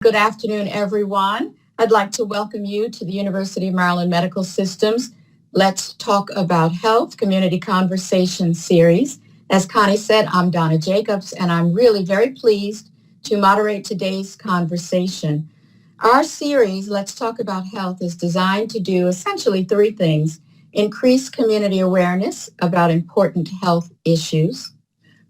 Good afternoon, everyone. I'd like to welcome you to the University of Maryland Medical System's Let's Talk About Health Community Conversation series. As Connie said, I'm Donna Jacobs, and I'm really very pleased to moderate today's conversation. Our series, Let's Talk About Health, is designed to do essentially three things: increase community awareness about important health issues,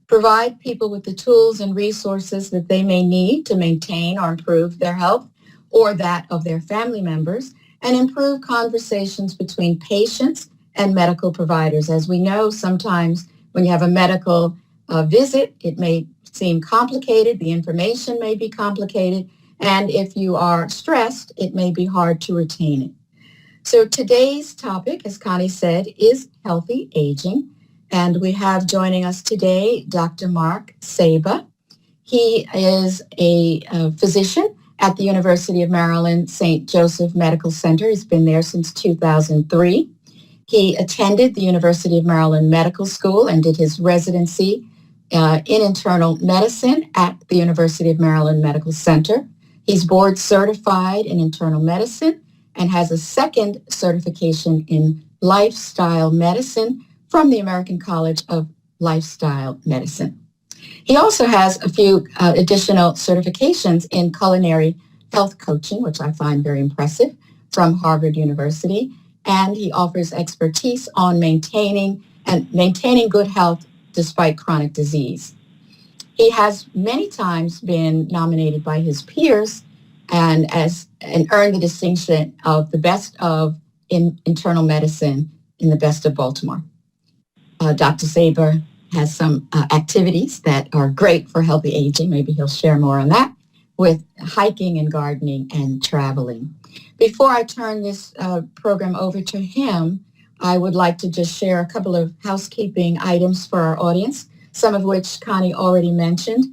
provide people with the tools and resources that they may need to maintain or improve their health or that of their family members, and improve conversations between patients and medical providers. As we know, sometimes when you have a medical visit, it may seem complicated, the information may be complicated, and if you are stressed, it may be hard to retain it. So today's topic, as Connie said, is healthy aging. And we have joining us today Dr. Mark Saba. He is a physician at the University of Maryland St. Joseph Medical Center. He's been there since 2003. He attended the University of Maryland Medical School and did his residency in internal medicine at the University of Maryland Medical Center. He's board certified in internal medicine and has a second certification in lifestyle medicine from the American College of Lifestyle Medicine. He also has a few additional certifications in culinary health coaching, which I find very impressive, from Harvard University, and he offers expertise on maintaining good health despite chronic disease. He has many times been nominated by his peers and earned the distinction of the best of in internal medicine in the Best of Baltimore. Dr. Saba has some activities that are great for healthy aging. Maybe he'll share more on that, with hiking and gardening and traveling. Before I turn this program over to him, I would like to just share a couple of housekeeping items for our audience, some of which Connie already mentioned.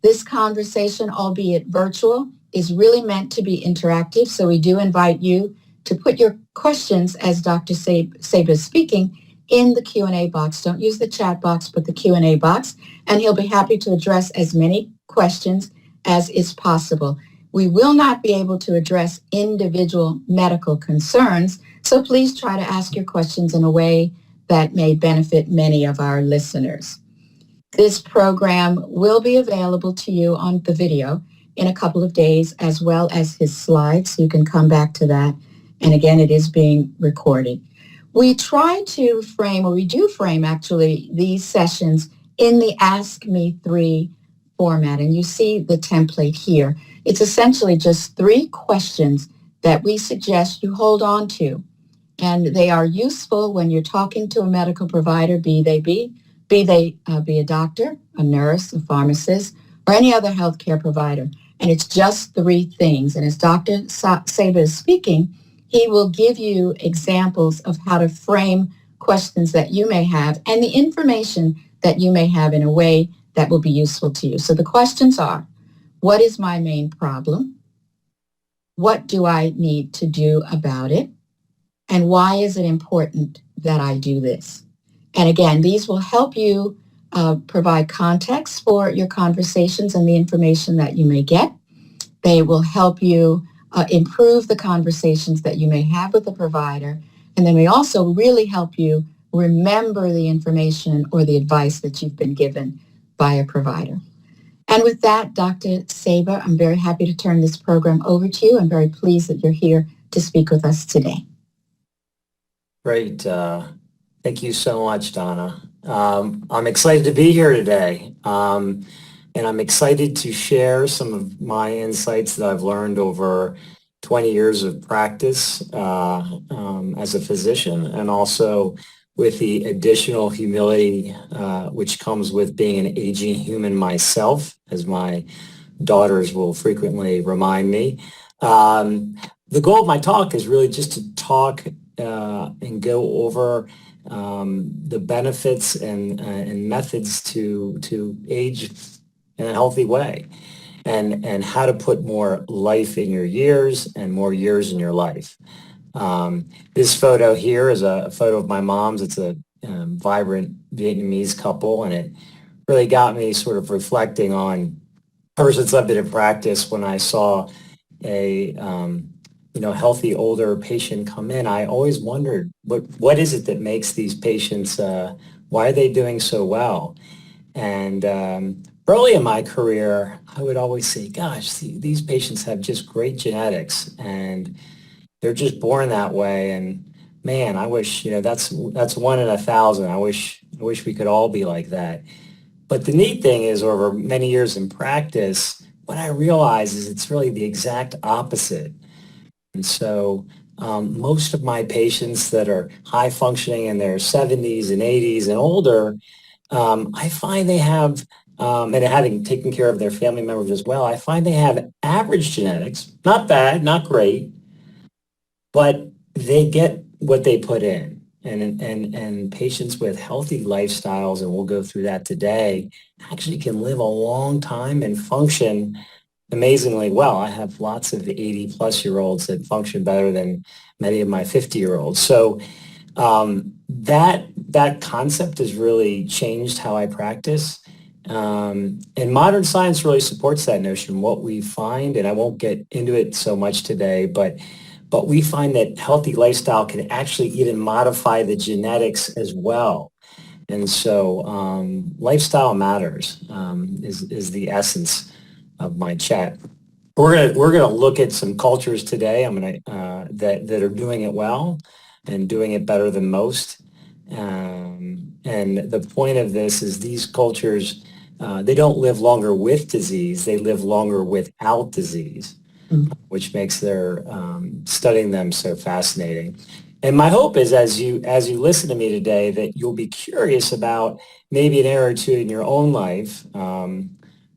This conversation, albeit virtual, is really meant to be interactive, so we do invite you to put your questions as Dr. Saba is speaking in the Q&A box. Don't use the chat box, but the Q&A box, and he'll be happy to address as many questions as is possible. We will not be able to address individual medical concerns, so please try to ask your questions in a way that may benefit many of our listeners. This program will be available to you on the video in a couple of days, as well as his slides. You can come back to that. And again, it is being recorded. We try to frame, or we do frame actually, these sessions in the Ask Me 3 format. And you see the template here. It's essentially just 3 questions that we suggest you hold on to. And they are useful when you're talking to a medical provider, be they be a doctor, a nurse, a pharmacist, or any other healthcare provider. And it's just 3 things. And as Dr. Saba is speaking, he will give you examples of how to frame questions that you may have and the information that you may have in a way that will be useful to you. So the questions are: what is my main problem? What do I need to do about it? And why is it important that I do this? And again, these will help you provide context for your conversations and the information that you may get. They will help you improve the conversations that you may have with the provider, and they may also really help you remember the information or the advice that you've been given by a provider. And with that, Dr. Saba, I'm very happy to turn this program over to you. I'm very pleased that you're here to speak with us today. Great. Thank you so much, Donna. I'm excited to be here today. And I'm excited to share some of my insights that I've learned over 20 years of practice as a physician, and also with the additional humility which comes with being an aging human myself, as my daughters will frequently remind me. The goal of my talk is really just to talk and go over the benefits and methods to age in a healthy way, and how to put more life in your years and more years in your life. This photo here is a photo of my mom's. It's a vibrant Vietnamese couple, and it really got me sort of reflecting on ever since I've been in practice, when I saw a healthy older patient come in, I always wondered what is it that makes these patients, why are they doing so well? And early in my career, I would always say, gosh, these patients have just great genetics and they're just born that way. And man, I wish, that's 1 in 1,000. I wish we could all be like that. But the neat thing is, over many years in practice, what I realize is it's really the exact opposite. And so most of my patients that are high functioning in their 70s and 80s and older, I find they have, and having taken care of their family members as well, I find they have average genetics, not bad, not great, but they get what they put in. And patients with healthy lifestyles, and we'll go through that today, actually can live a long time and function amazingly well. I have lots of 80 plus year olds that function better than many of my 50-year-olds. So that concept has really changed how I practice. And modern science really supports that notion. What we find, and I won't get into it so much today, but we find that healthy lifestyle can actually even modify the genetics as well. And so lifestyle matters is the essence of my chat. We're gonna look at some cultures today. I'm gonna that are doing it well and doing it better than most. And the point of this is these cultures, they don't live longer with disease; they live longer without disease, which makes their studying them so fascinating. And my hope is, as you listen to me today, that you'll be curious about maybe an area or two in your own life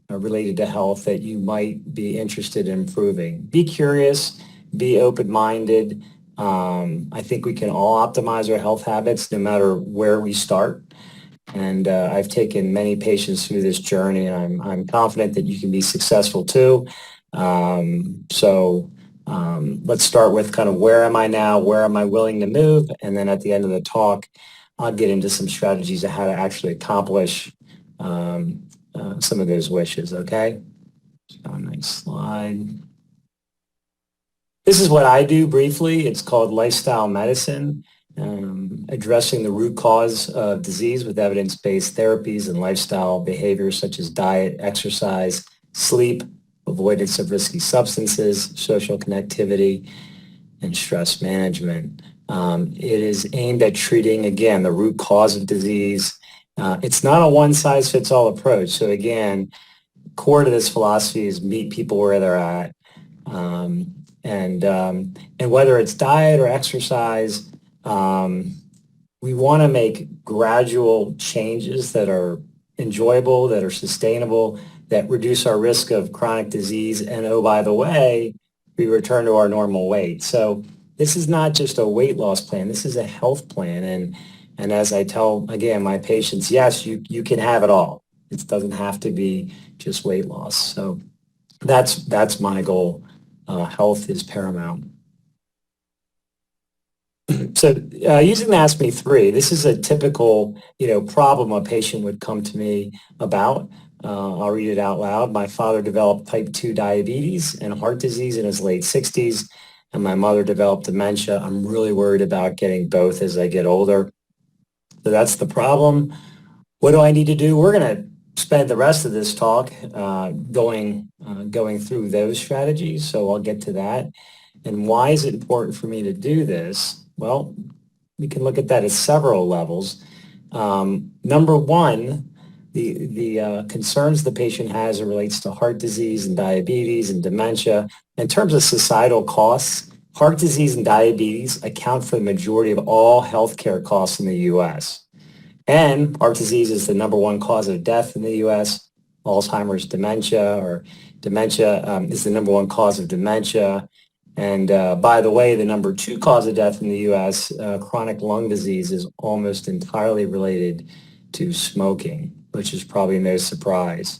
related to health that you might be interested in improving. Be curious, be open-minded. I think we can all optimize our health habits no matter where we start. And I've taken many patients through this journey, and I'm confident that you can be successful too. Let's start with kind of where am I now, where am I willing to move, and then at the end of the talk, I'll get into some strategies of how to actually accomplish some of those wishes, okay? So, next slide. This is what I do briefly. It's called lifestyle medicine, addressing the root cause of disease with evidence-based therapies and lifestyle behaviors such as diet, exercise, sleep, avoidance of risky substances, social connectivity, and stress management. It is aimed at treating, again, the root cause of disease. It's not a one-size-fits-all approach. So again, core to this philosophy is meet people where they're at. And whether it's diet or exercise, we want to make gradual changes that are enjoyable, that are sustainable, that reduce our risk of chronic disease. And oh, by the way, we return to our normal weight. So this is not just a weight loss plan. This is a health plan. And as I tell, again, my patients, yes, you can have it all. It doesn't have to be just weight loss. So that's my goal. Health is paramount. So using the Ask Me 3, this is a typical, problem a patient would come to me about. I'll read it out loud. My father developed type 2 diabetes and heart disease in his late 60s, and my mother developed dementia. I'm really worried about getting both as I get older. So that's the problem. What do I need to do? We're going to spend the rest of this talk going through those strategies, so I'll get to that. And why is it important for me to do this? Well, we can look at that at several levels. Number one, the concerns the patient has as it relates to heart disease and diabetes and dementia. In terms of societal costs, heart disease and diabetes account for the majority of all healthcare costs in the U.S. And heart disease is the number one cause of death in the U.S. Alzheimer's dementia is the number one cause of dementia. And by the way, the number two cause of death in the U.S., chronic lung disease, is almost entirely related to smoking, which is probably no surprise.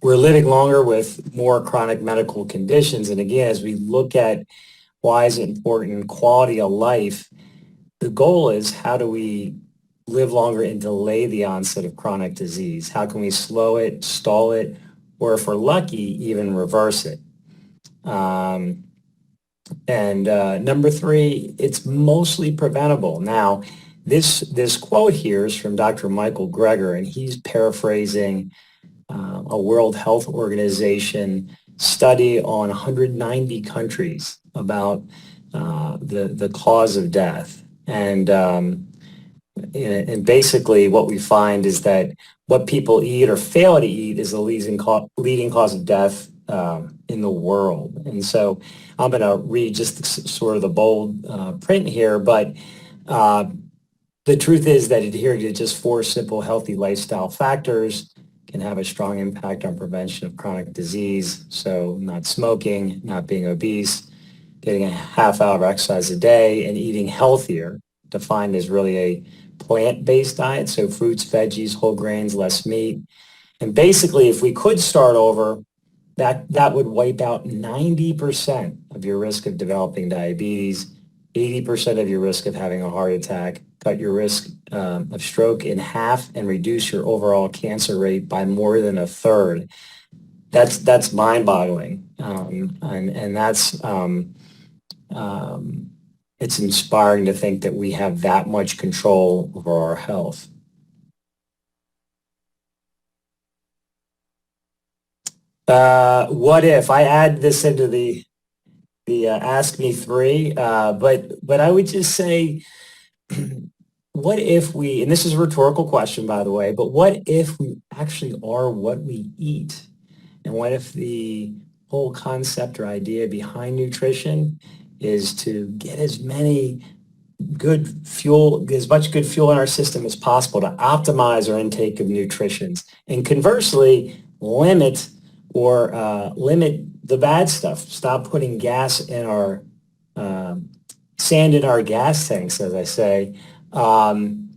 We're living longer with more chronic medical conditions. And again, as we look at why is it important, quality of life, the goal is how do we live longer and delay the onset of chronic disease? How can we slow it, stall it, or if we're lucky, even reverse it? And number three, it's mostly preventable. Now, this quote here is from Dr. Michael Greger, and he's paraphrasing a World Health Organization study on 190 countries about the cause of death. And basically what we find is that what people eat or fail to eat is the leading cause of death in the world. And so I'm going to read just sort of the bold print here, but the truth is that adhering to just four simple healthy lifestyle factors can have a strong impact on prevention of chronic disease. So not smoking, not being obese, getting a half hour of exercise a day, and eating healthier, defined as really a plant-based diet, so fruits, veggies, whole grains, less meat. And basically, if we could start over, that would wipe out 90% of your risk of developing diabetes, 80% of your risk of having a heart attack, cut your risk of stroke in half, and reduce your overall cancer rate by more than a third. That's mind-boggling, and that's it's inspiring to think that we have that much control over our health. What if I add this into the Ask Me Three? But I would just say, what if we, and this is a rhetorical question, by the way, but what if we actually are what we eat? And what if the whole concept or idea behind nutrition is to get as much good fuel in our system as possible to optimize our intake of nutrition, and conversely limit the bad stuff. Stop putting sand in our gas tanks, as I say, and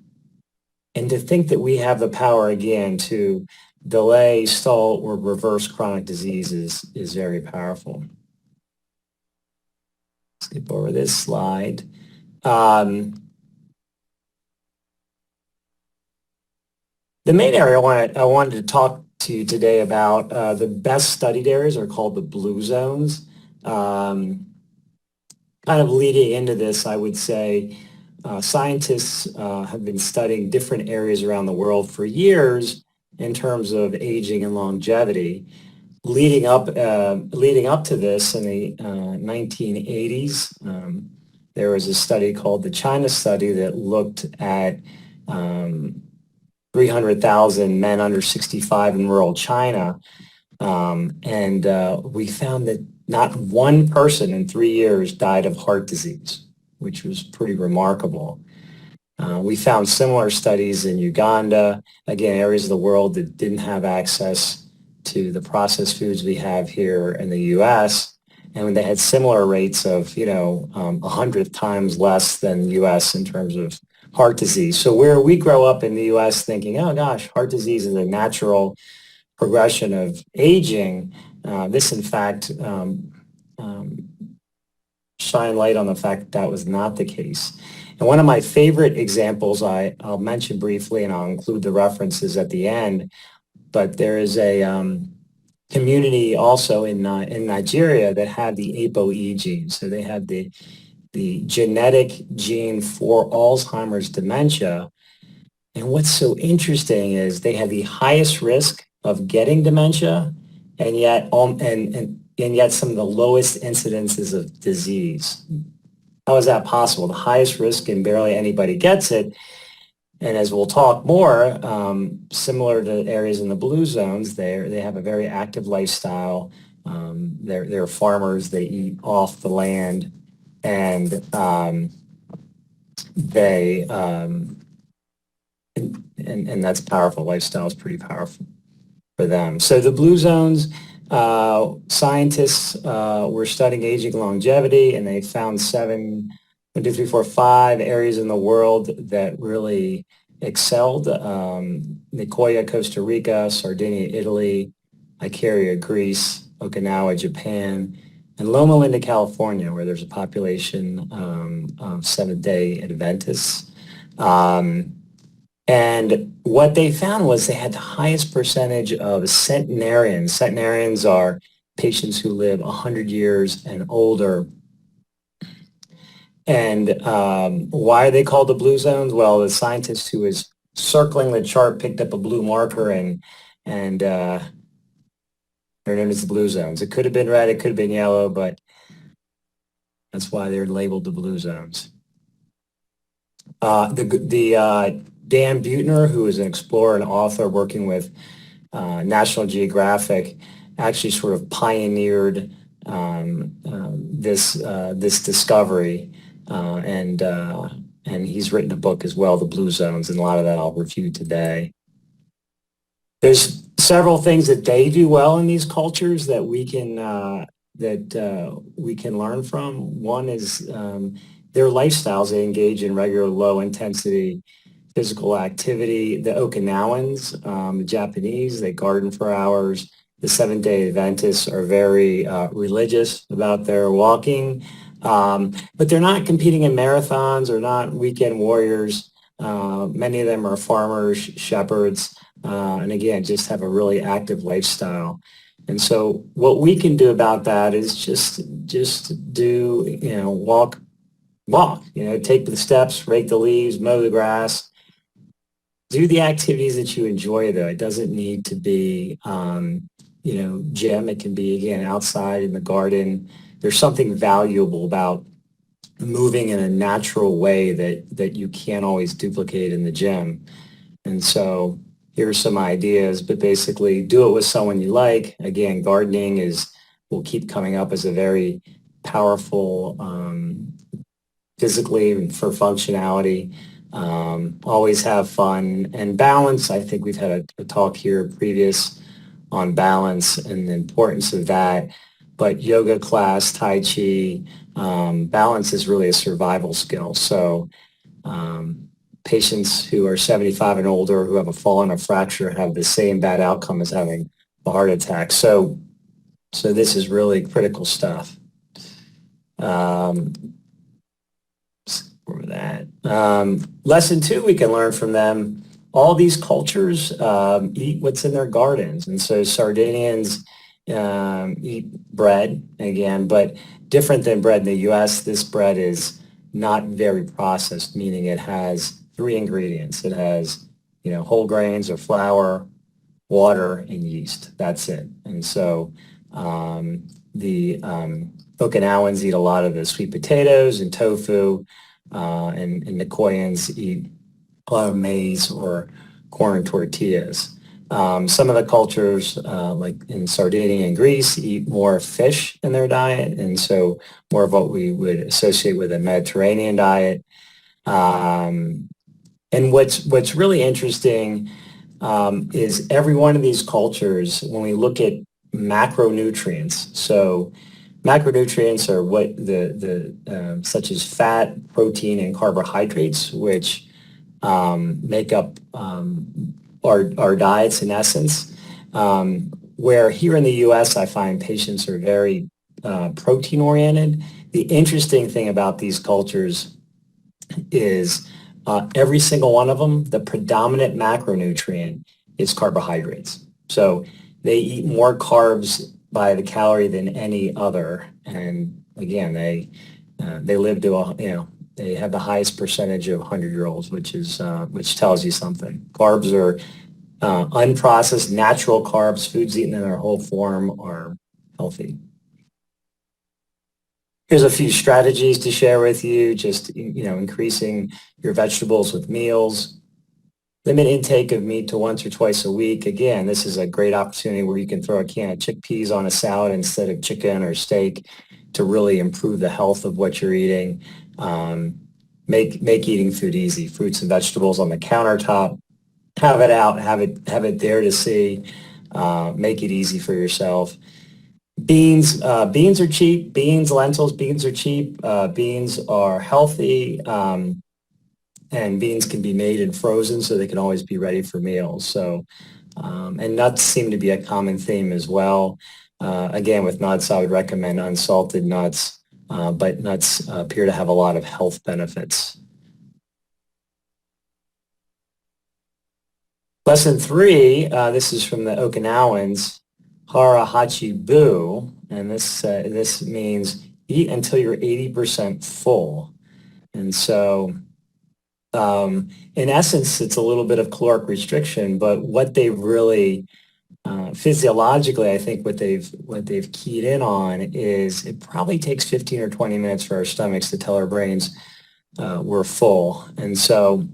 to think that we have the power again to delay, stall, or reverse chronic diseases is very powerful. Skip over this slide. The main area I wanted to talk to you today about, the best studied areas are called the blue zones. Kind of leading into this, I would say, scientists have been studying different areas around the world for years in terms of aging and longevity. Leading up to this in the 1980s, there was a study called the China study that looked at 300,000 men under 65 in rural China, and we found that not one person in 3 years died of heart disease, which was pretty remarkable. We found similar studies in Uganda, again, areas of the world that didn't have access to the processed foods we have here in the U.S., and when they had similar rates of, 100 times less than the U.S. in terms of heart disease. So where we grow up in the U.S. thinking, oh gosh, heart disease is a natural progression of aging, this in fact shine light on the fact that was not the case. And one of my favorite examples I'll mention briefly, and I'll include the references at the end, but there is a community also in Nigeria that had the ApoE gene. So they had the genetic gene for Alzheimer's dementia. And what's so interesting is they had the highest risk of getting dementia, and yet some of the lowest incidences of disease. How is that possible? The highest risk and barely anybody gets it. And as we'll talk more, similar to areas in the blue zones, they have a very active lifestyle. They're farmers. They eat off the land, and and that's powerful. Lifestyle is pretty powerful for them. So the blue zones, scientists were studying aging longevity, and they found 5 areas in the world that really excelled. Nicoya, Costa Rica, Sardinia, Italy, Icaria, Greece, Okinawa, Japan, and Loma Linda, California, where there's a population of Seventh-day Adventists. And what they found was they had the highest percentage of centenarians. Centenarians are patients who live 100 years and older. And why are they called the blue zones? Well, the scientist who was circling the chart picked up a blue marker and they're known as the blue zones. It could have been red, it could have been yellow, but that's why they're labeled the blue zones. Dan Buettner, who is an explorer and author working with National Geographic, actually sort of pioneered this discovery, and he's written a book as well, The Blue Zones, and a lot of that I'll review today. There's several things that they do well in these cultures that we can learn from. One is their lifestyles. They engage in regular low-intensity physical activity. The Okinawans, the Japanese, they garden for hours. The Seventh-day Adventists are very religious about their walking, but they're not competing in marathons or not weekend warriors. Many of them are farmers, shepherds, and again, just have a really active lifestyle. And so what we can do about that is just do, walk, take the steps, rake the leaves, mow the grass. Do the activities that you enjoy, though. It doesn't need to be, gym. It can be, again, outside in the garden. There's something valuable about moving in a natural way that you can't always duplicate in the gym. And so here's some ideas, but basically do it with someone you like. Again, gardening will keep coming up as a very powerful physically and for functionality. Always have fun and balance. I think we've had a talk here previous on balance and the importance of that. But yoga class, Tai Chi, balance is really a survival skill. So patients who are 75 and older who have a fall and a fracture have the same bad outcome as having a heart attack. So this is really critical stuff. For that. Lesson 2, we can learn from them. All these cultures eat what's in their gardens. And so Sardinians eat bread, again, but different than bread in the U.S., this bread is not very processed, meaning it has 3 ingredients. It has, whole grains or flour, water, and yeast. That's it. And so the Okinawans eat a lot of the sweet potatoes and tofu, and Nicoyans eat a lot of maize or corn tortillas. Some of the cultures, like in Sardinia and Greece, eat more fish in their diet, and so more of what we would associate with a Mediterranean diet. And what's really interesting is every one of these cultures, when we look at macronutrients, so macronutrients are what such as fat, protein, and carbohydrates, which make up our diets in essence. Where here in the U.S., I find patients are very protein oriented. The interesting thing about these cultures is every single one of them, the predominant macronutrient is carbohydrates. So they eat more carbs by the calorie than any other. And again, they live to, they have the highest percentage of 100-year-olds, which tells you something. Carbs are unprocessed, natural carbs. Foods eaten in their whole form are healthy. Here's a few strategies to share with you, just, increasing your vegetables with meals. Limit intake of meat to once or twice a week. Again, this is a great opportunity where you can throw a can of chickpeas on a salad instead of chicken or steak to really improve the health of what you're eating. Make eating food easy. Fruits and vegetables on the countertop. Have it out. Have it there to see. Make it easy for yourself. Beans are cheap. Lentils, beans are cheap. Beans are healthy. And beans can be made and frozen, so they can always be ready for meals. So, and nuts seem to be a common theme as well. Again, with nuts, I would recommend unsalted nuts, but nuts appear to have a lot of health benefits. Lesson 3, this is from the Okinawans, Hara Hachi Bu, and this means eat until you're 80% full. And so, in essence, it's a little bit of caloric restriction, but what they really physiologically, I think what they've keyed in on is it probably takes 15 or 20 minutes for our stomachs to tell our brains we're full. And so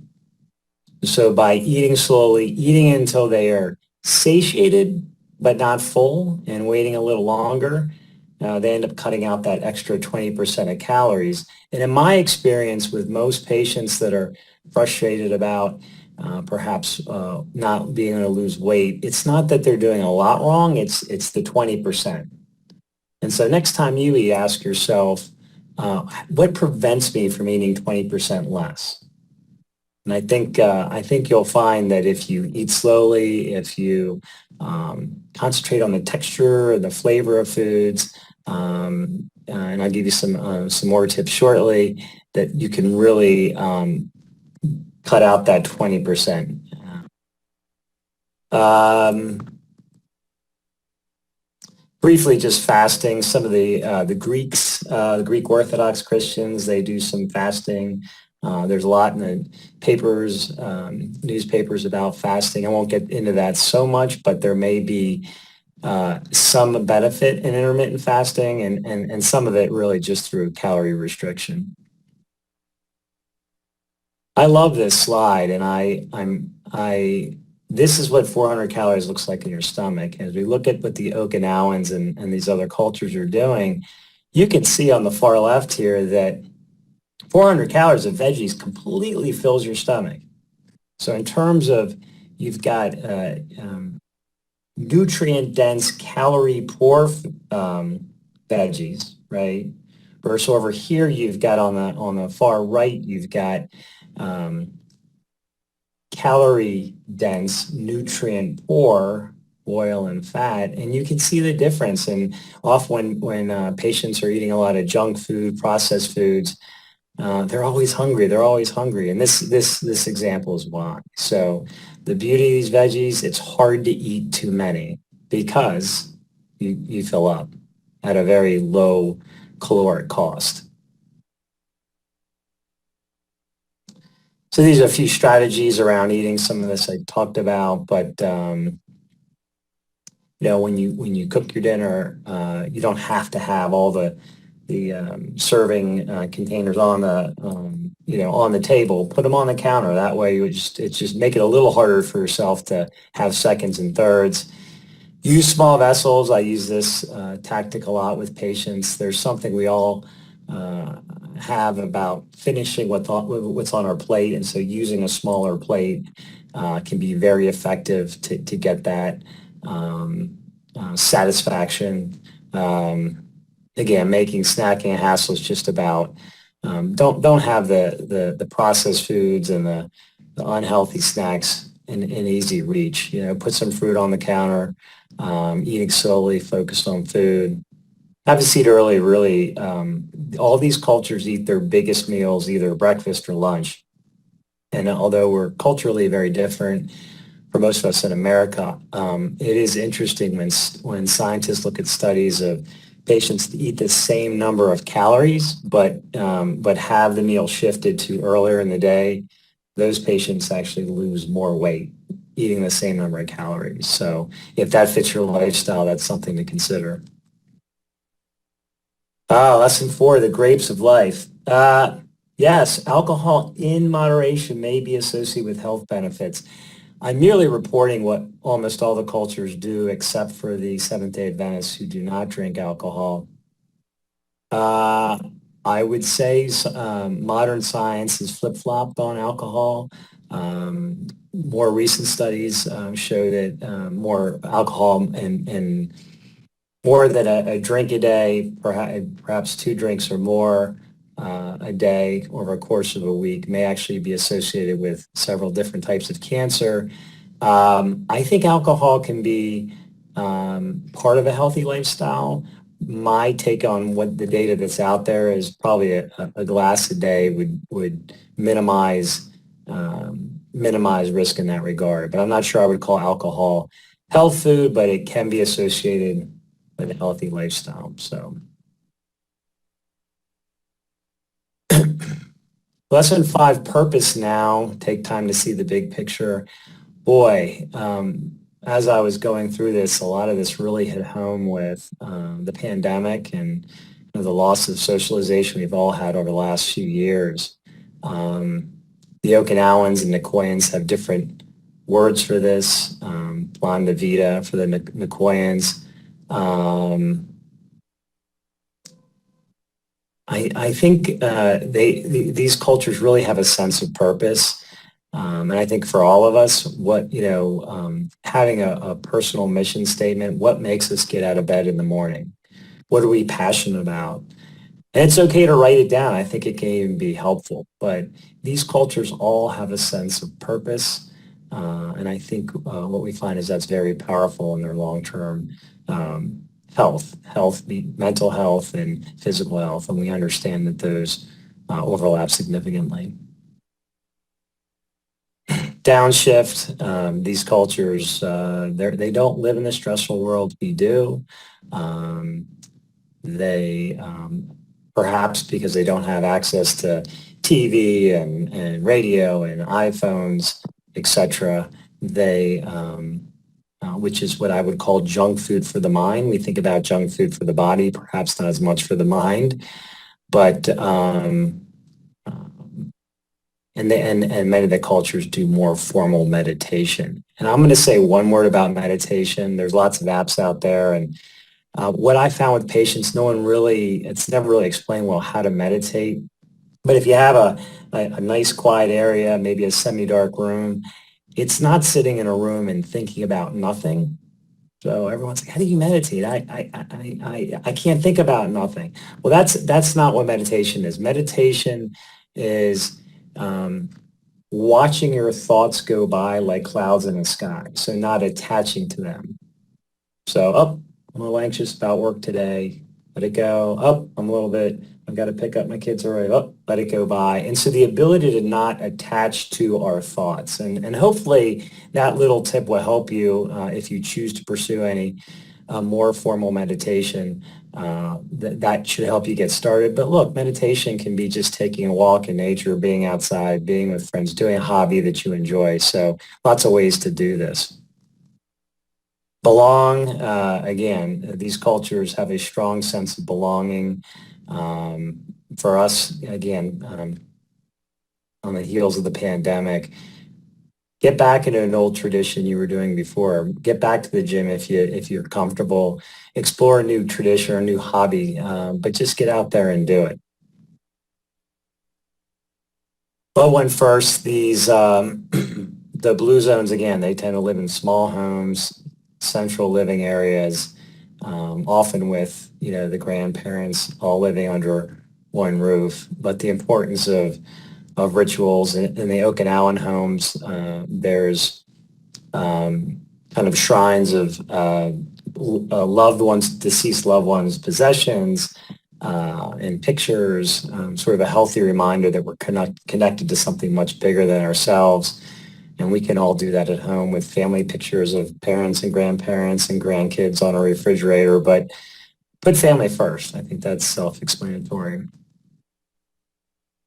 by eating slowly, eating until they are satiated but not full, and waiting a little longer, they end up cutting out that extra 20% of calories. And in my experience with most patients that are frustrated about perhaps not being able to lose weight, it's not that they're doing a lot wrong, it's the 20%. And so next time you eat, ask yourself, what prevents me from eating 20% less? And I think you'll find that if you eat slowly, if you concentrate on the texture and the flavor of foods, and I'll give you some more tips shortly, that you can really cut out that 20%. Briefly, just fasting. Some of the Greeks, the Greek Orthodox Christians, they do some fasting. There's a lot in the papers, newspapers about fasting. I won't get into that so much, but there may be some benefit in intermittent fasting, and some of it really just through calorie restriction. I love this slide, and this is what 400 calories looks like in your stomach. As we look at what the Okinawans and these other cultures are doing, you can see on the far left here that 400 calories of veggies completely fills your stomach. So in terms of, you've got nutrient-dense, calorie-poor veggies, right? Versus over here, you've got on the far right, you've got calorie-dense, nutrient-poor oil and fat, and you can see the difference. And often when patients are eating a lot of junk food, processed foods, they're always hungry. They're always hungry, and this example is why. So the beauty of these veggies, it's hard to eat too many because you fill up at a very low caloric cost. So these are a few strategies around eating. Some of this I talked about, but when you cook your dinner, you don't have to have all the serving containers on the table. Put them on the counter. That way, it's just make it a little harder for yourself to have seconds and thirds. Use small vessels. I use this tactic a lot with patients. There's something we all have about finishing what's on our plate, and so using a smaller plate can be very effective to get that satisfaction. Again, making snacking a hassle is just about don't have the processed foods and the unhealthy snacks in easy reach. Put some fruit on the counter, eating slowly, focused on food. Have a seat early, really. All these cultures eat their biggest meals either breakfast or lunch. And although we're culturally very different, for most of us in America, it is interesting when scientists look at studies of patients to eat the same number of calories, but have the meal shifted to earlier in the day, those patients actually lose more weight eating the same number of calories. So if that fits your lifestyle, that's something to consider. Lesson 4, the grapes of life. Yes, alcohol in moderation may be associated with health benefits. I'm merely reporting what almost all the cultures do, except for the Seventh-day Adventists who do not drink alcohol. I would say modern science is flip-flopped on alcohol. More recent studies show that more alcohol and more than a drink a day, perhaps 2 drinks or more a day over a course of a week may actually be associated with several different types of cancer. I think alcohol can be part of a healthy lifestyle. My take on what the data that's out there is probably a glass a day would minimize minimize risk in that regard. But I'm not sure I would call alcohol health food, but it can be associated with a healthy lifestyle. So lesson 5, purpose now. Take time to see the big picture. Boy, as I was going through this, a lot of this really hit home with the pandemic and the loss of socialization we've all had over the last few years. The Okinawans and Nicoyans have different words for this. Plan de vida for the Nicoyans. I think these cultures really have a sense of purpose. And I think for all of us, having a personal mission statement, what makes us get out of bed in the morning? What are we passionate about? And it's okay to write it down. I think it can even be helpful. But these cultures all have a sense of purpose. And I think what we find is that's very powerful in their long-term health, mental health and physical health. And we understand that those overlap significantly. Downshift, these cultures, they don't live in the stressful world we do. They perhaps because they don't have access to TV and radio and iPhones, etc. They, which is what I would call junk food for the mind. We think about junk food for the body, perhaps not as much for the mind, but and many of the cultures do more formal meditation. And I'm going to say one word about meditation. There's lots of apps out there, and what I found with patients, it's never really explained well how to meditate. But if you have a nice quiet area, maybe a semi-dark room, it's not sitting in a room and thinking about nothing. So everyone's like, how do you meditate? I can't think about nothing. Well, that's not what meditation is. Meditation is watching your thoughts go by like clouds in the sky, so not attaching to them. So, I'm a little anxious about work today. Let it go. I've got to pick up my kids already. Let it go by. And so the ability to not attach to our thoughts. And hopefully that little tip will help you if you choose to pursue any more formal meditation. That should help you get started. But look, meditation can be just taking a walk in nature, being outside, being with friends, doing a hobby that you enjoy. So lots of ways to do this. Belong, again, these cultures have a strong sense of belonging. For us, again, on the heels of the pandemic, get back into an old tradition you were doing before. Get back to the gym if you're comfortable. Explore a new tradition or a new hobby, but just get out there and do it. But when first, the blue zones, again, they tend to live in small homes, central living areas, often with, the grandparents all living under one roof. But the importance of rituals in the Okinawan homes, there's kind of shrines of loved ones, deceased loved ones' possessions, and pictures, sort of a healthy reminder that we're connected to something much bigger than ourselves. And we can all do that at home with family pictures of parents and grandparents and grandkids on a refrigerator, but put family first. I think that's self-explanatory.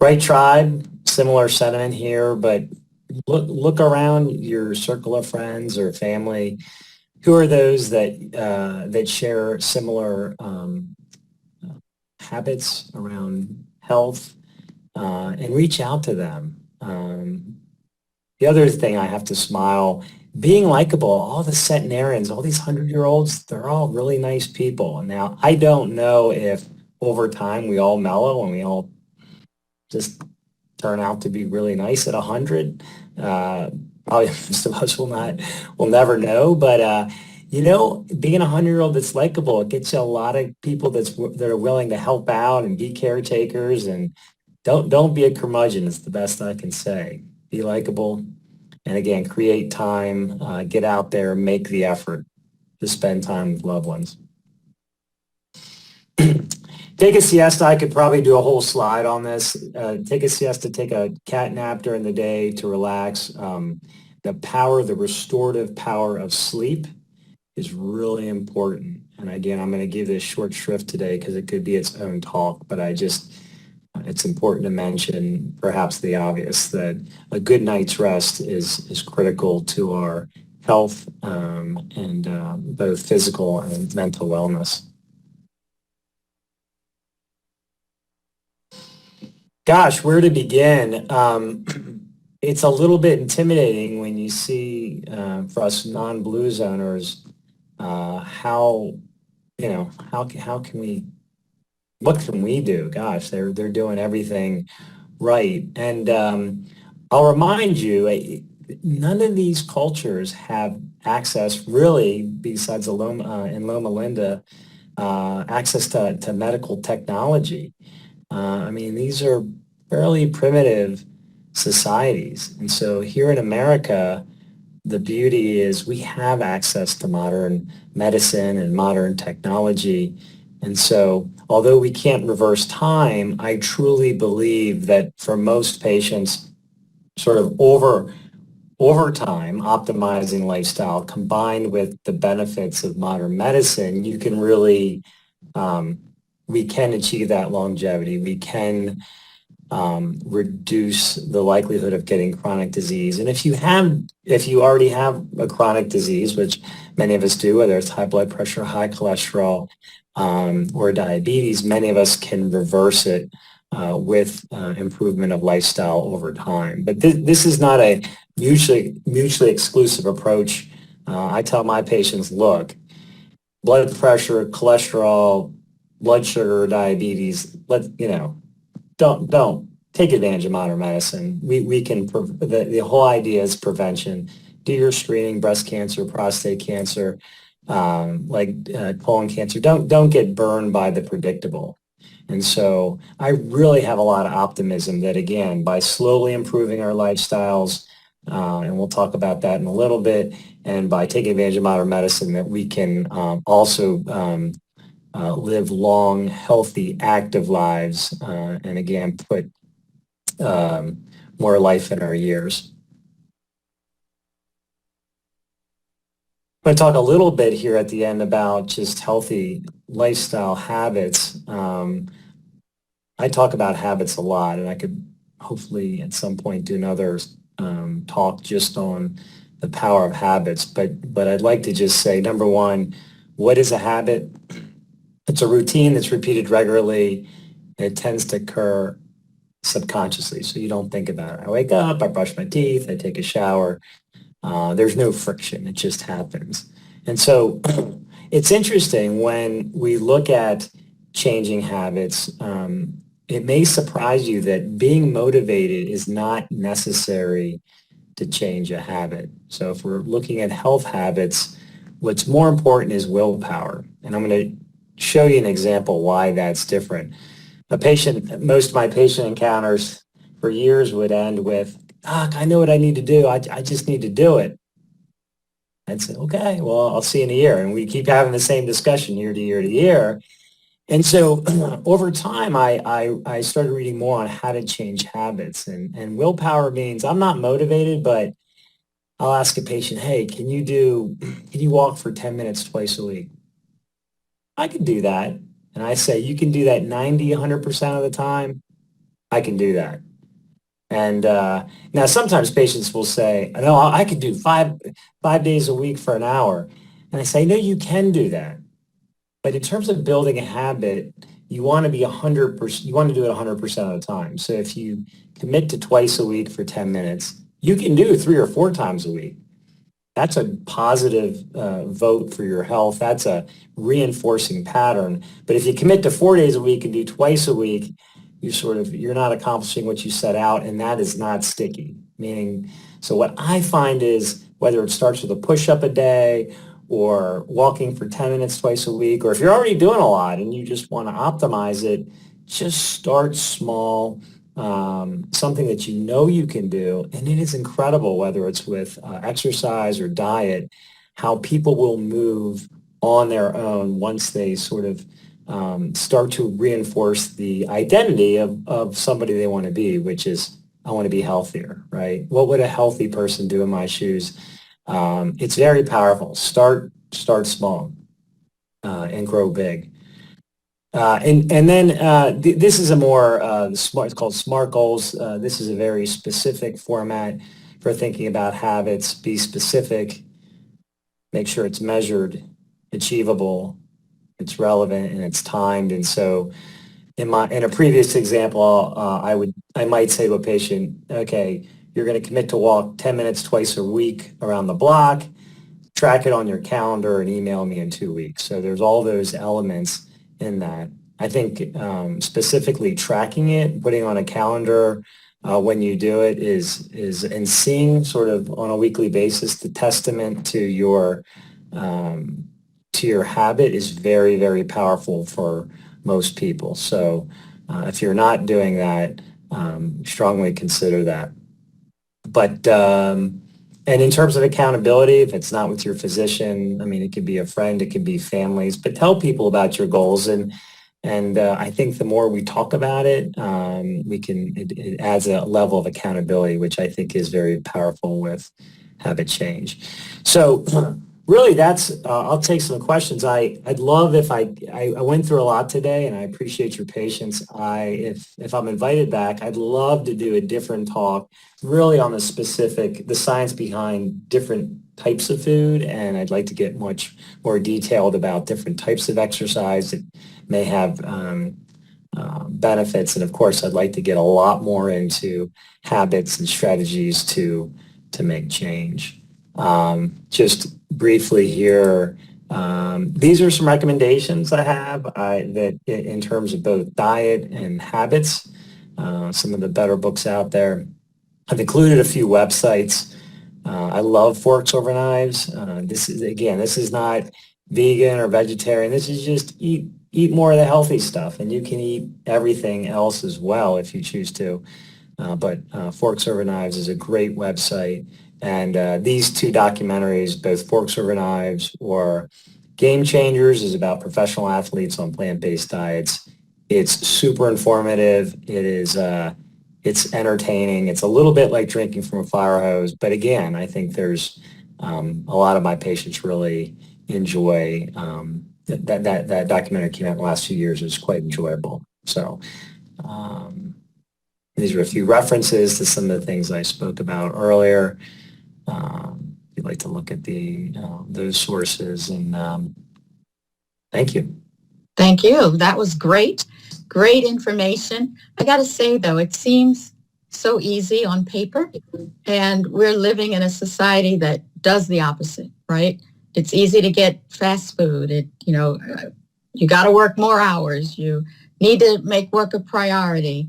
Right tribe, similar sentiment here, but look around your circle of friends or family. Who are those that share similar habits around health, and reach out to them. The other thing I have to smile, being likable, all the centenarians, all these 100-year-olds, they're all really nice people. Now, I don't know if over time we all mellow and we all just turn out to be really nice at 100. Probably most of us will never know. But, being a 100-year-old that's likable, it gets you a lot of people that are willing to help out and be caretakers. And don't be a curmudgeon. It's the best I can say. Be likable, and again, create time, get out there, make the effort to spend time with loved ones. Take a siesta. I could probably do a whole slide on this. Take a siesta, take a cat nap during the day to relax. The restorative power of sleep is really important. And again, I'm going to give this short shrift today because it could be its own talk, but it's important to mention perhaps the obvious that a good night's rest is critical to our health and both physical and mental wellness. Gosh, where to begin? It's a little bit intimidating when you see for us non-blues owners how how can we what can we do? Gosh, they're doing everything right, and I'll remind you, none of these cultures have access really, besides Loma in Loma Linda, access to medical technology. I mean, these are fairly primitive societies. And so here in America, the beauty is we have access to modern medicine and modern technology. And so although we can't reverse time, I truly believe that for most patients, sort of over time, optimizing lifestyle combined with the benefits of modern medicine, you can really we can achieve that longevity. We can reduce the likelihood of getting chronic disease. And if you already have a chronic disease, which many of us do, whether it's high blood pressure, high cholesterol, or diabetes, many of us can reverse it with improvement of lifestyle over time. But this is not a mutually exclusive approach. I tell my patients, look, blood pressure, cholesterol, blood sugar, diabetes, don't take advantage of modern medicine. We can, the whole idea is prevention. Do your screening, breast cancer, prostate cancer, colon cancer. Don't get burned by the predictable. And so I really have a lot of optimism that, again, by slowly improving our lifestyles, and we'll talk about that in a little bit, and by taking advantage of modern medicine, that we can also live long, healthy, active lives, and again, put more life in our years. I'm going to talk a little bit here at the end about just healthy lifestyle habits. I talk about habits a lot, and I could hopefully at some point do another talk just on the power of habits. But I'd like to just say, number one, what is a habit? It's a routine that's repeated regularly, and it tends to occur subconsciously, so you don't think about it. I wake up, I brush my teeth, I take a shower. There's no friction. It just happens. And so it's interesting when we look at changing habits, it may surprise you that being motivated is not necessary to change a habit. So if we're looking at health habits, what's more important is willpower. And I'm going to show you an example why that's different. Most of my patient encounters for years would end with, Doc, I know what I need to do. I just need to do it. I'd say, okay, well, I'll see you in a year. And we keep having the same discussion year to year to year. And so over time, I started reading more on how to change habits. And willpower means I'm not motivated, but I'll ask a patient, hey, can you walk for 10 minutes twice a week? I can do that. And I say, you can do that 90, 100% of the time. I can do that. And now sometimes patients will say, no, I could do five days a week for an hour. And I say, no, you can do that. But in terms of building a habit, you want to be 100%, you want to do it 100% of the time. So if you commit to twice a week for 10 minutes, you can do 3 or 4 times a week. That's a positive vote for your health. That's a reinforcing pattern. But if you commit to 4 days a week and do twice a week, you're not accomplishing what you set out, and that is not sticky. Meaning, so what I find is whether it starts with a push-up a day or walking for 10 minutes twice a week, or if you're already doing a lot and you just want to optimize it, just start small, something that you know you can do. And it is incredible, whether it's with exercise or diet, how people will move on their own once they sort of start to reinforce the identity of somebody they want to be, which is, I want to be healthier, right? What would a healthy person do in my shoes? It's very powerful. Start small and grow big. And then this is a more smart. It's called SMART goals. This is a very specific format for thinking about habits. Be specific. Make sure it's measured, achievable, it's relevant, and it's timed. And so, in a previous example, I might say to a patient, okay, you're going to commit to walk 10 minutes twice a week around the block. Track it on your calendar and email me in 2 weeks. So there's all those elements in that. I think specifically tracking it, putting on a calendar when you do it and seeing sort of on a weekly basis the testament to your habit is very, very powerful for most people. So if you're not doing that, strongly consider that. But and in terms of accountability, if it's not with your physician, I mean, it could be a friend, it could be families, but tell people about your goals. And I think the more we talk about it, it adds a level of accountability, which I think is very powerful with habit change. So really I'll take some questions. I'd love if I went through a lot today and I appreciate your patience. If I'm invited back, I'd love to do a different talk really on the science behind different types of food. And I'd like to get much more detailed about different types of exercise that may have benefits. And of course, I'd like to get a lot more into habits and strategies to make change. Just briefly here, these are some recommendations I have that in terms of both diet and habits, some of the better books out there. I've included a few websites. I love Forks Over Knives. This is not vegan or vegetarian. This is just eat more of the healthy stuff, and you can eat everything else as well if you choose to. But Forks Over Knives is a great website. And these two documentaries, both Forks Over Knives or Game Changers, is about professional athletes on plant-based diets. It's super informative. It's entertaining. It's a little bit like drinking from a fire hose. But again, I think there's a lot of my patients really enjoy that documentary came out in the last few years. It was quite enjoyable. So these are a few references to some of the things I spoke about earlier. If you'd like to look at those sources, and thank you. Thank you. That was great. Great information. I got to say, though, it seems so easy on paper, and we're living in a society that does the opposite, right? It's easy to get fast food. You got to work more hours. You need to make work a priority.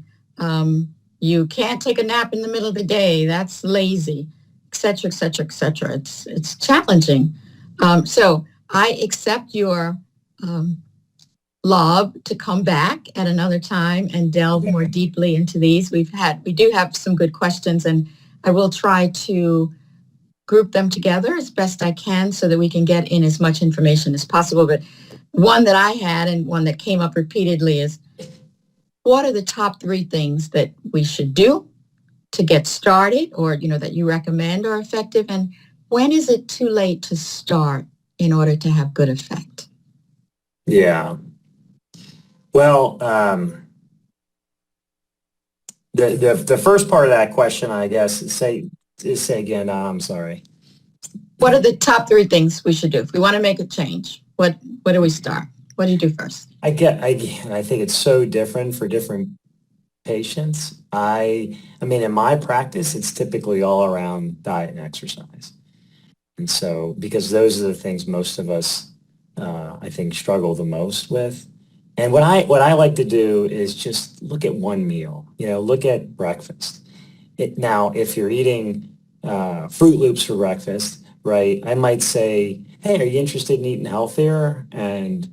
You can't take a nap in the middle of the day. That's lazy, et cetera, et cetera, et cetera. It's challenging. So I accept your lob to come back at another time and delve more deeply into these. We do have some good questions, and I will try to group them together as best I can so that we can get in as much information as possible. But one that I had and one that came up repeatedly is, what are the top 3 things that we should do to get started, or that you recommend are effective, and when is it too late to start in order to have good effect? Yeah. Well, the first part of that question, I guess, say again. I'm sorry. What are the top 3 things we should do if we want to make a change? What do we start? What do you do first? I think it's so different for different patients. I mean, in my practice, it's typically all around diet and exercise. And so, because those are the things most of us, I think, struggle the most with. And what I like to do is just look at one meal, look at breakfast. Now, if you're eating Fruit Loops for breakfast, right, I might say, hey, are you interested in eating healthier? And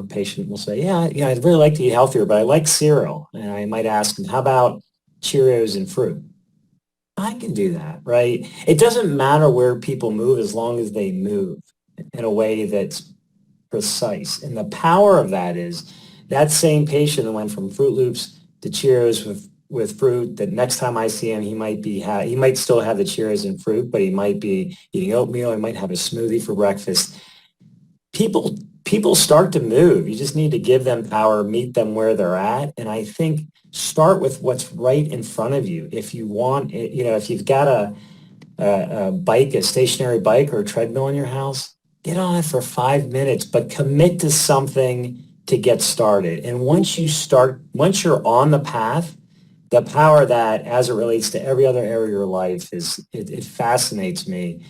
patient will say, yeah, I'd really like to eat healthier, but I like cereal. And I might ask them, how about Cheerios and fruit? I can do that, right? It doesn't matter where people move as long as they move in a way that's precise. And the power of that is that same patient that went from Fruit Loops to Cheerios with fruit, that next time I see him, he might still have the Cheerios and fruit, but he might be eating oatmeal. He might have a smoothie for breakfast. People start to move. You just need to give them power, meet them where they're at. And I think start with what's right in front of you. If you want, if you've got a bike, a stationary bike or a treadmill in your house, get on it for 5 minutes, but commit to something to get started. And once you're on the path, the power of that as it relates to every other area of your life it fascinates me.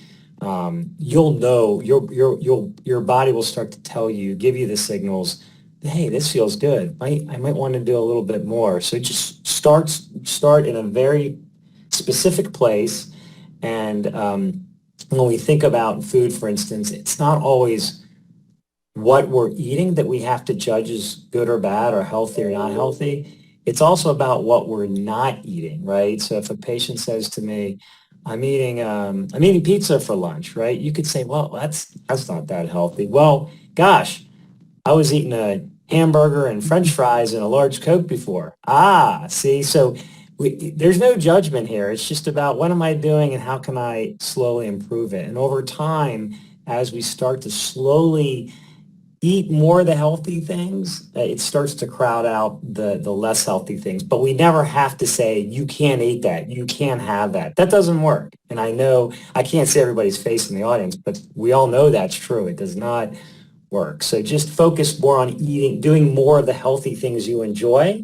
You'll know your body will start to tell you, give you the signals, hey, this feels good. I might want to do a little bit more. So just start in a very specific place. And when we think about food, for instance, it's not always what we're eating that we have to judge as good or bad or healthy or not healthy. It's also about what we're not eating, right? So if a patient says to me, I'm eating pizza for lunch, right? You could say, well, that's not that healthy. Well, gosh, I was eating a hamburger and French fries and a large Coke before. See, so there's no judgment here. It's just about what am I doing and how can I slowly improve it? And over time, as we start to slowly eat more of the healthy things, it starts to crowd out the less healthy things. But we never have to say, you can't eat that, you can't have that. That doesn't work. And I know I can't see everybody's face in the audience, but we all know that's true. It does not work. So just focus more on doing more of the healthy things you enjoy.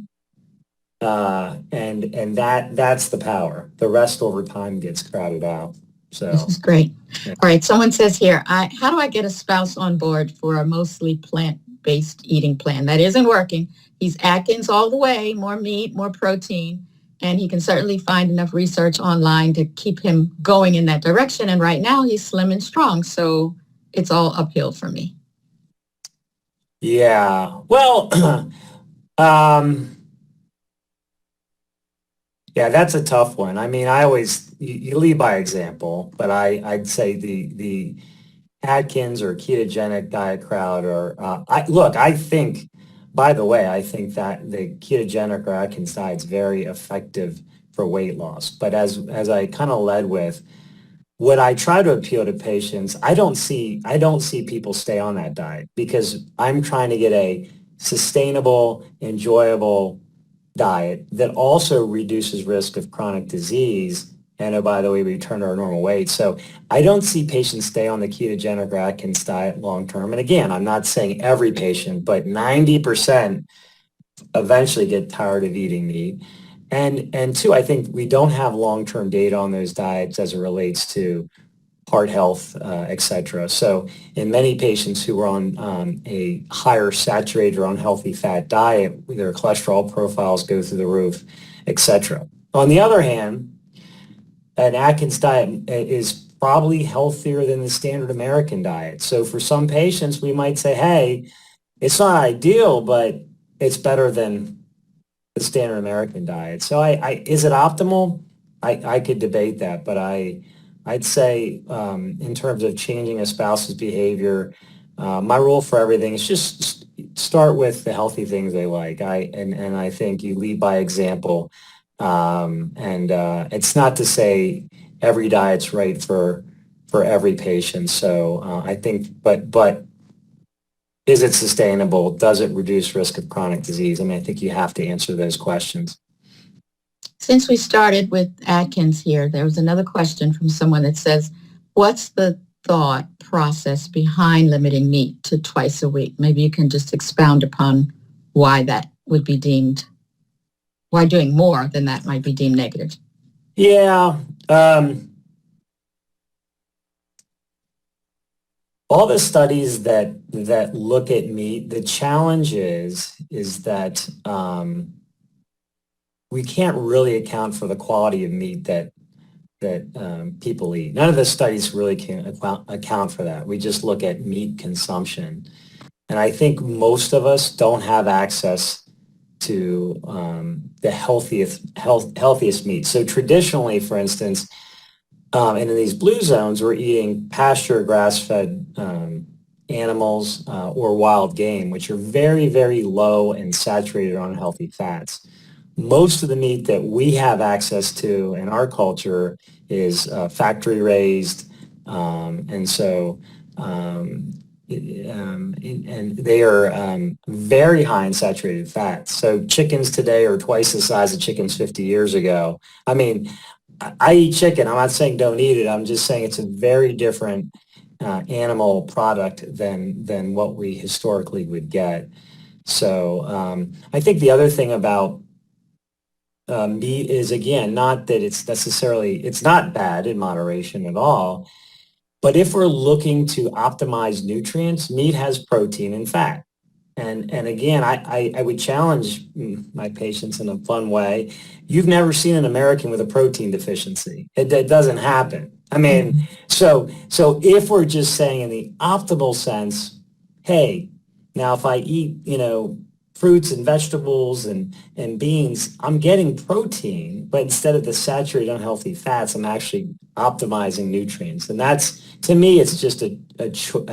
And that's the power. The rest over time gets crowded out. So this is great. Yeah. All right. Someone says here, how do I get a spouse on board for a mostly plant-based eating plan? That isn't working. He's Atkins all the way, more meat, more protein, and he can certainly find enough research online to keep him going in that direction. And right now he's slim and strong. So it's all uphill for me. Yeah. Well, yeah, that's a tough one. I mean, you lead by example, but I'd say the Atkins or ketogenic diet crowd I think, by the way, I think that the ketogenic or Atkins diet is very effective for weight loss. But as I kind of led with, what I try to appeal to patients, I don't see people stay on that diet because I'm trying to get a sustainable, enjoyable diet that also reduces risk of chronic disease. And oh, by the way, we return to our normal weight. So I don't see patients stay on the ketogenic or Atkins diet long term. And again, I'm not saying every patient, but 90% eventually get tired of eating meat. And two, I think we don't have long-term data on those diets as it relates to heart health, et cetera. So in many patients who are on a higher saturated or unhealthy fat diet, their cholesterol profiles go through the roof, et cetera. On the other hand, an Atkins diet is probably healthier than the standard American diet. So for some patients, we might say, hey, it's not ideal, but it's better than the standard American diet. So is it optimal? I could debate that, but I'd say in terms of changing a spouse's behavior, my rule for everything is just start with the healthy things they like. And I think you lead by example. It's not to say every diet's right for every patient. So I think, but is it sustainable? Does it reduce risk of chronic disease? I mean, I think you have to answer those questions. Since we started with Atkins here, there was another question from someone that says, what's the thought process behind limiting meat to twice a week? Maybe you can just expound upon why that would be deemed, why doing more than that might be deemed negative. Yeah. All the studies that look at meat, the challenge is that we can't really account for the quality of meat that people eat. None of the studies really can account for that. We just look at meat consumption. And I think most of us don't have access to the healthiest meat. So traditionally, for instance, and in these blue zones, we're eating pasture, grass-fed animals or wild game, which are very, very low in saturated or unhealthy fats. Most of the meat that we have access to in our culture is factory raised, and so and they are very high in saturated fats. So chickens today are twice the size of chickens 50 years ago. I mean, I eat chicken. I'm not saying don't eat it. I'm just saying it's a very different animal product than what we historically would get. So I think the other thing about meat is, again, not that it's not bad in moderation at all, but if we're looking to optimize nutrients, meat has protein and fat. And again, I would challenge my patients in a fun way. You've never seen an American with a protein deficiency. It doesn't happen. I mean, so if we're just saying in the optimal sense, hey, now if I eat, fruits and vegetables and beans, I'm getting protein, but instead of the saturated unhealthy fats, I'm actually optimizing nutrients. And that's, to me, it's just a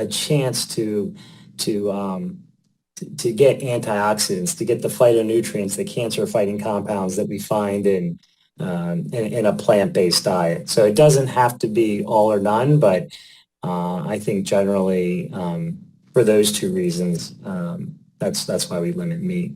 chance to get antioxidants, to get the phytonutrients, the cancer-fighting compounds that we find in a plant-based diet. So it doesn't have to be all or none, but I think generally for those two reasons, that's why we limit meat.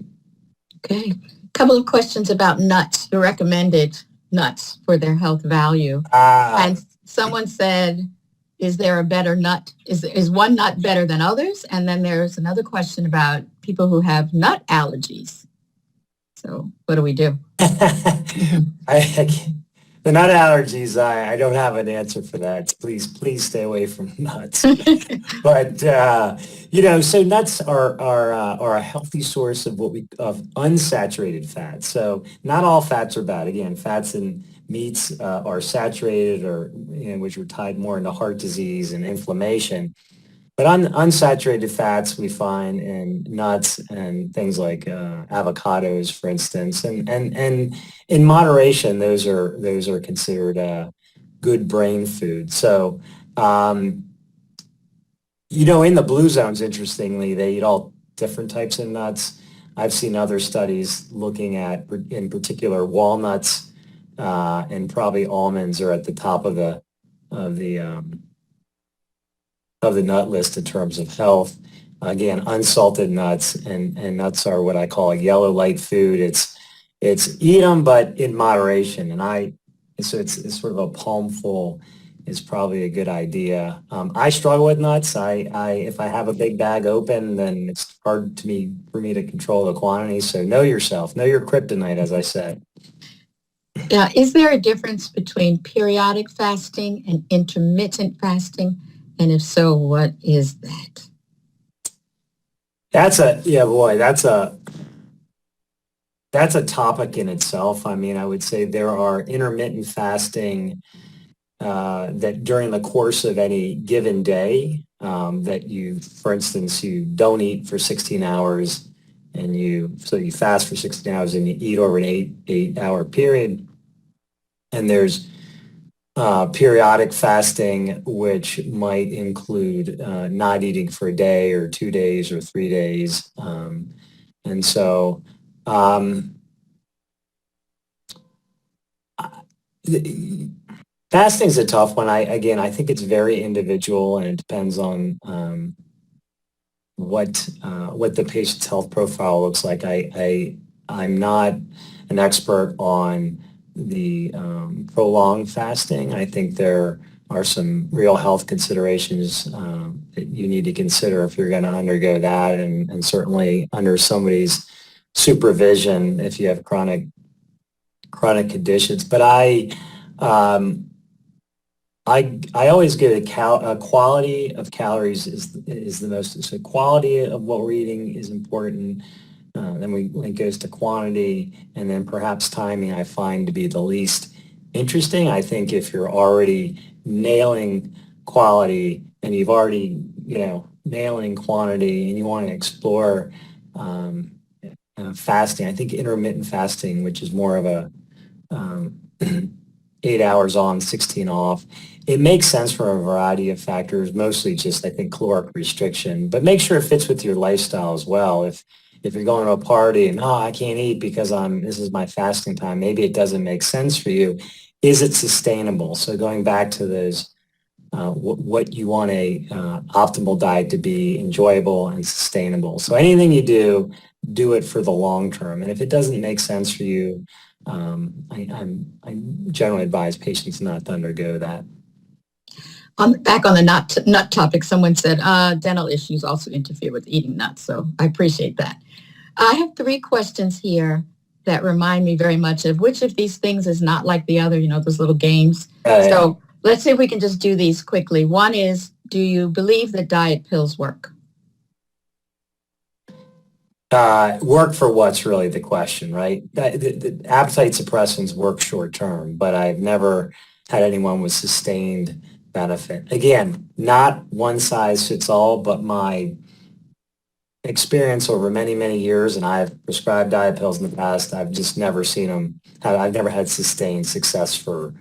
Okay. A couple of questions about nuts, the recommended nuts for their health value. And someone said, is there a better nut? Is one nut better than others? And then there's another question about people who have nut allergies. So what do we do? The nut allergies, I don't have an answer for that. Please stay away from nuts. But so nuts are a healthy source of of unsaturated fats. So not all fats are bad. Again, fats in meats are saturated, or which are tied more into heart disease and inflammation. But unsaturated fats we find in nuts and things like avocados, for instance, and in moderation, those are considered good brain food. So, in the blue zones, interestingly, they eat all different types of nuts. I've seen other studies looking at, in particular, walnuts and probably almonds are at the top of the nut list in terms of health. Again, unsalted nuts and nuts are what I call a yellow light food. It's eat them, but in moderation. So it's sort of a palmful is probably a good idea. I struggle with nuts. If I have a big bag open, then it's hard for me to control the quantity. So know yourself, know your kryptonite, as I said. Is there a difference between periodic fasting and intermittent fasting? And if so, what is that? That's a topic in itself. I mean, I would say there are intermittent fasting that during the course of any given day that for instance, you don't eat for 16 hours and you fast for 16 hours and you eat over an 8-hour period. And there's periodic fasting, which might include not eating for a day or 2 days or 3 days. And so fasting is a tough one. I think it's very individual and it depends on what the patient's health profile looks like. I'm not an expert on the prolonged fasting. I think there are some real health considerations that you need to consider if you're going to undergo that, and certainly under somebody's supervision if you have chronic conditions. But I always get a quality of calories is the most. So quality of what we're eating is important. Then it goes to quantity, and then perhaps timing I find to be the least interesting. I think if you're already nailing quality and you've already, nailing quantity and you want to explore fasting, I think intermittent fasting, which is more of a 8 hours on, 16 off. It makes sense for a variety of factors, mostly just, I think, caloric restriction, but make sure it fits with your lifestyle as well. If you're going to a party and, I can't eat because this is my fasting time, maybe it doesn't make sense for you. Is it sustainable? So going back to those, what you want a optimal diet to be enjoyable and sustainable. So anything you do it for the long term. And if it doesn't make sense for you, I generally advise patients not to undergo that. Back on the nut topic, someone said dental issues also interfere with eating nuts. So I appreciate that. I have 3 questions here that remind me very much of which of these things is not like the other, those little games. So let's see if we can just do these quickly. One is, do you believe that diet pills work? Work for what's really the question, right? The appetite suppressants work short term, but I've never had anyone with sustained benefit. Again, not one size fits all, but my experience over many, many years, and I've prescribed diet pills in the past, I've just never seen them. I've never had sustained success for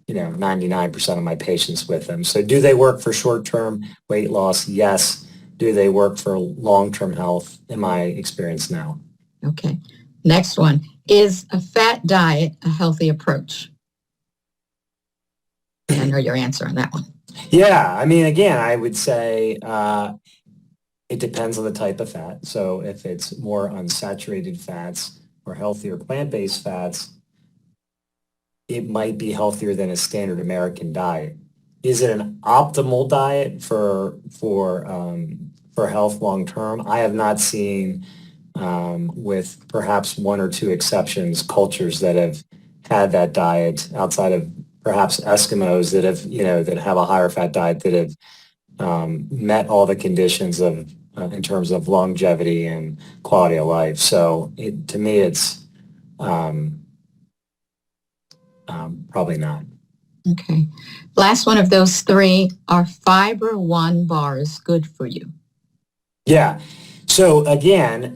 99% of my patients with them. So do they work for short-term weight loss? Yes. Do they work for long-term health? In my experience, no. Okay. Next one. Is a fat diet a healthy approach? I know your answer on that one. Yeah. I mean, again, I would say it depends on the type of fat. So if it's more unsaturated fats or healthier plant-based fats, it might be healthier than a standard American diet. Is it an optimal diet for health long term? I have not seen, with perhaps 1 or 2 exceptions, cultures that have had that diet outside of perhaps Eskimos that have a higher fat diet that have met all the conditions of in terms of longevity and quality of life. So to me, it's probably not. Okay. Last one of those 3, are Fiber One bars good for you? Yeah. So again,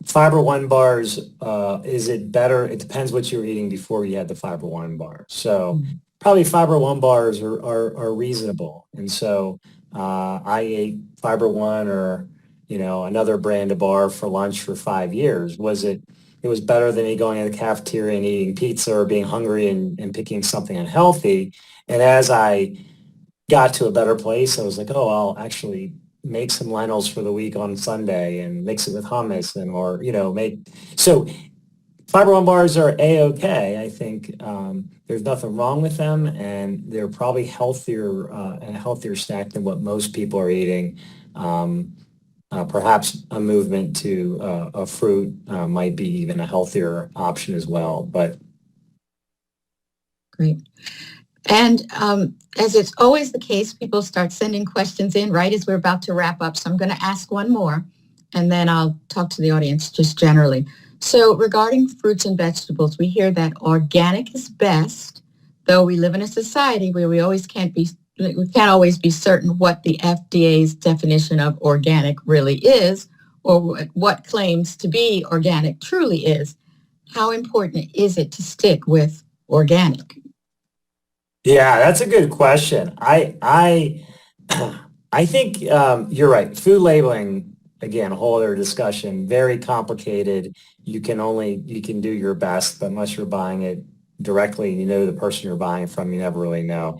Fiber One bars, is it better? It depends what you were eating before you had the Fiber One bar. So probably Fiber One bars are reasonable. And so I ate Fiber One or another brand of bar for lunch for 5 years. It was better than me going to the cafeteria and eating pizza or being hungry and picking something unhealthy. And as I got to a better place, I was like, oh, I'll actually make some lentils for the week on Sunday and mix it with hummus so Fiber One bars are A-okay. I think there's nothing wrong with them, and they're probably a healthier snack than what most people are eating. Perhaps a movement to a fruit might be even a healthier option as well. But great. And as it's always the case, people start sending questions in right as we're about to wrap up. So I'm going to ask one more, and then I'll talk to the audience just generally. So regarding fruits and vegetables, we hear that organic is best, though we live in a society where we can't always be certain what the FDA's definition of organic really is, or what claims to be organic truly is. How important is it to stick with organic? yeah, that's a good question. I think you're right. Food labeling, again, a whole other discussion, very complicated. You can do your best, but unless you're buying it directly and the person you're buying it from, you never really know.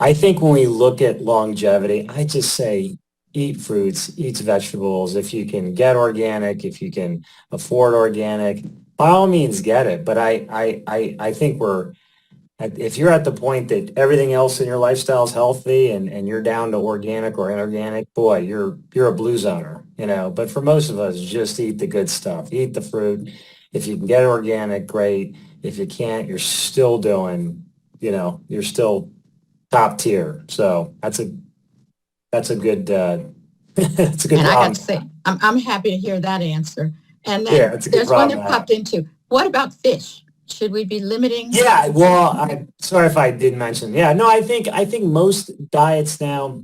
I think when we look at longevity, I just say eat fruits, eat vegetables. If you can get organic, if you can afford organic, by all means get it. But I think if you're at the point that everything else in your lifestyle is healthy and you're down to organic or inorganic, boy, you're a blue zoner, But for most of us, just eat the good stuff. Eat the fruit. If you can get organic, great. If you can't, you're still doing, you're still top tier. So that's a good that's a good And problem. I got to say, I'm happy to hear that answer. And then Yeah, it's a good there's one problem that to have. popped into. What about fish? Should we be limiting? Yeah, well, I'm sorry if I didn't mention. Yeah, no, I think most diets now,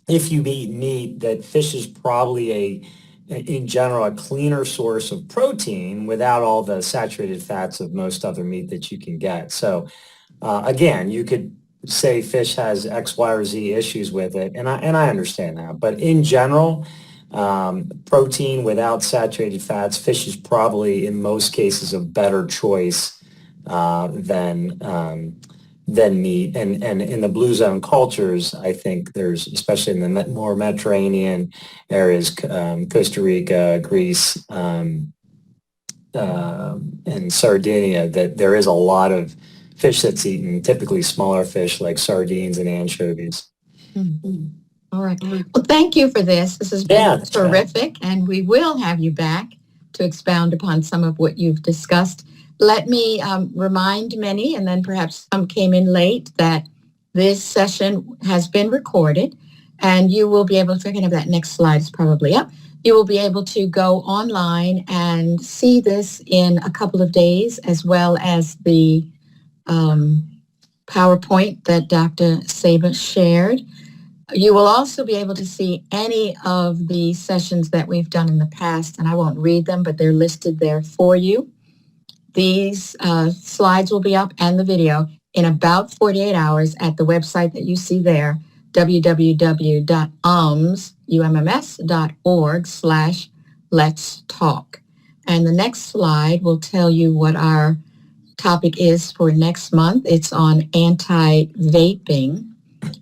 if you eat meat, that fish is probably in general, a cleaner source of protein without all the saturated fats of most other meat that you can get. So Again, you could say fish has X, Y, or Z issues with it, and I understand that. But in general, protein without saturated fats, fish is probably in most cases a better choice than meat. And in the blue zone cultures, I think there's, especially in the more Mediterranean areas, Costa Rica, Greece, and Sardinia, that there is a lot of fish that's eaten, typically smaller fish like sardines and anchovies. Mhm. All right. Well, thank you for this. This has been terrific, and we will have you back to expound upon some of what you've discussed. Let me remind many, and then perhaps some came in late, that this session has been recorded, and you will be able to, I can have that next slide is probably up. You will be able to go online and see this in a couple of days, as well as the PowerPoint that Dr. Saba shared. You will also be able to see any of the sessions that we've done in the past, and I won't read them, but they're listed there for you. These slides will be up and the video in about 48 hours at the website that you see there, www.umms.org/let's talk. And the next slide will tell you what our topic is for next month. It's on anti-vaping.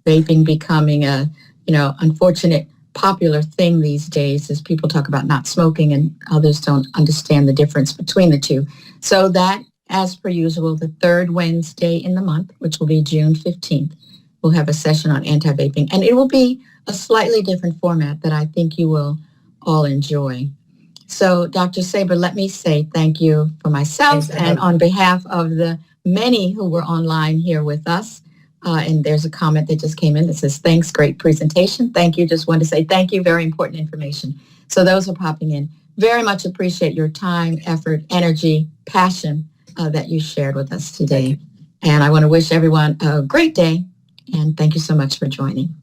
Vaping becoming a, unfortunate popular thing these days as people talk about not smoking and others don't understand the difference between the two. So that, as per usual, the third Wednesday in the month, which will be June 15th, we'll have a session on anti-vaping. And it will be a slightly different format that I think you will all enjoy. So, Dr. Saber, let me say thank you for myself and on behalf of the many who were online here with us. And there's a comment that just came in that says, thanks, great presentation. Thank you. Just wanted to say thank you. Very important information. So those are popping in. Very much appreciate your time, effort, energy, passion that you shared with us today. And I want to wish everyone a great day. And thank you so much for joining.